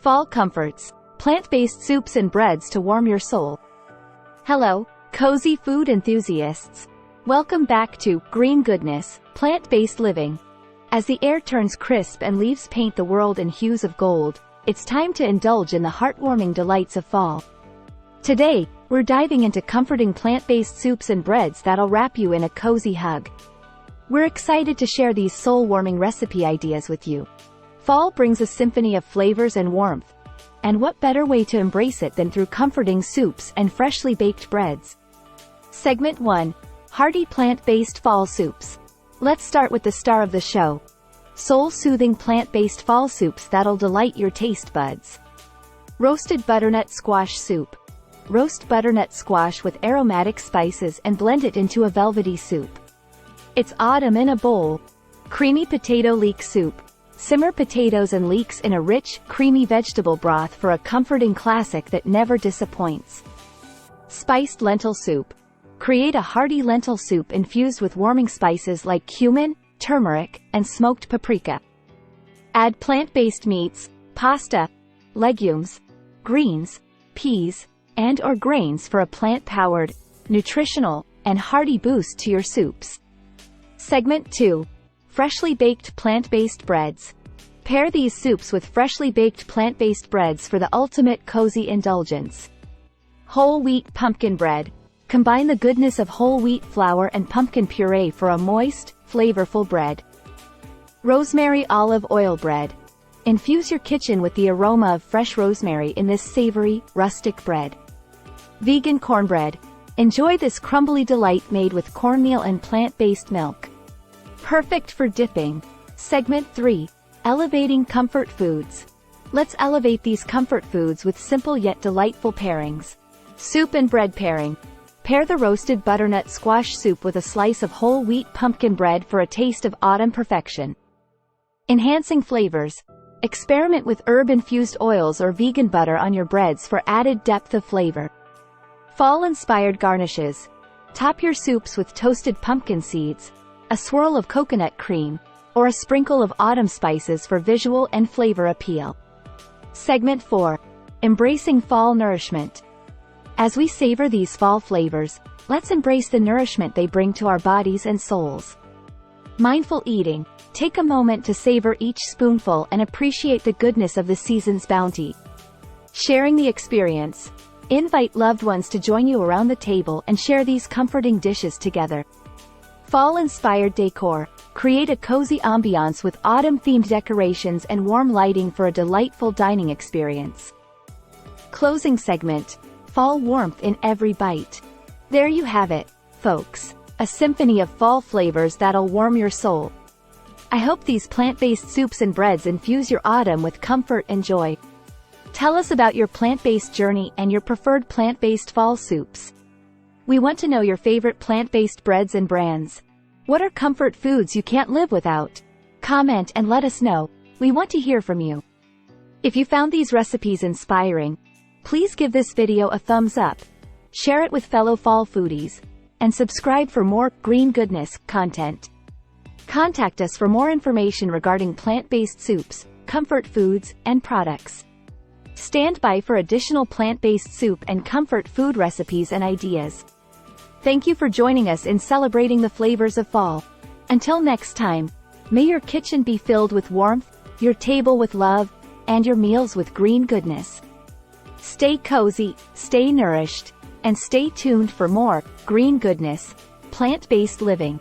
Fall comforts, plant-based soups and breads to warm your soul. Hello, cozy food enthusiasts. Welcome back to Green Goodness, Plant-Based Living. As the air turns crisp and leaves paint the world in hues of gold, it's time to indulge in the heartwarming delights of fall. Today, we're diving into comforting plant-based soups and breads that'll wrap you in a cozy hug. We're excited to share these soul-warming recipe ideas with you. Fall brings a symphony of flavors and warmth, and what better way to embrace it than through comforting soups and freshly baked breads? Segment 1. Hearty plant-based fall soups. Let's start with the star of the show. Soul-soothing plant-based fall soups that'll delight your taste buds. Roasted butternut squash soup. Roast butternut squash with aromatic spices and blend it into a velvety soup. It's autumn in a bowl. Creamy potato leek soup. Simmer potatoes and leeks in a rich, creamy vegetable broth for a comforting classic that never disappoints. Spiced lentil soup. Create a hearty lentil soup infused with warming spices like cumin, turmeric, and smoked paprika. Add plant-based meats, pasta, legumes, greens, peas, and/or grains for a plant-powered, nutritional, and hearty boost to your soups. Segment 2. Freshly baked plant-based breads. Pair these soups with freshly baked plant-based breads for the ultimate cozy indulgence. Whole wheat pumpkin bread. Combine the goodness of whole wheat flour and pumpkin puree for a moist, flavorful bread. Rosemary olive oil bread. Infuse your kitchen with the aroma of fresh rosemary in this savory, rustic bread. Vegan cornbread. Enjoy this crumbly delight made with cornmeal and plant-based milk. Perfect for dipping. Segment 3. Elevating comfort foods. Let's elevate these comfort foods with simple yet delightful pairings. Soup and bread pairing. Pair the roasted butternut squash soup with a slice of whole wheat pumpkin bread for a taste of autumn perfection. Enhancing flavors. Experiment with herb-infused oils or vegan butter on your breads for added depth of flavor. Fall-inspired garnishes. Top your soups with toasted pumpkin seeds, a swirl of coconut cream, or a sprinkle of autumn spices for visual and flavor appeal. Segment 4. Embracing fall nourishment. As we savor these fall flavors, let's embrace the nourishment they bring to our bodies and souls. Mindful eating. Take a moment to savor each spoonful and appreciate the goodness of the season's bounty. Sharing the experience. Invite loved ones to join you around the table and share these comforting dishes together. Fall-inspired decor. Create a cozy ambiance with autumn-themed decorations and warm lighting for a delightful dining experience. Closing segment. Fall warmth in every bite. There you have it, folks. A symphony of fall flavors that'll warm your soul. I hope these plant-based soups and breads infuse your autumn with comfort and joy. Tell us about your plant-based journey and your preferred plant-based fall soups. We want to know your favorite plant-based breads and brands. What are comfort foods you can't live without? Comment and let us know. We want to hear from you. If you found these recipes inspiring, please give this video a thumbs up, share it with fellow fall foodies, and subscribe for more Green Goodness content. Contact us for more information regarding plant-based soups, comfort foods, and products. Stand by for additional plant-based soup and comfort food recipes and ideas. Thank you for joining us in celebrating the flavors of fall. Until next time, may your kitchen be filled with warmth, your table with love, and your meals with green goodness. Stay cozy, stay nourished, and stay tuned for more Green Goodness, Plant-Based Living.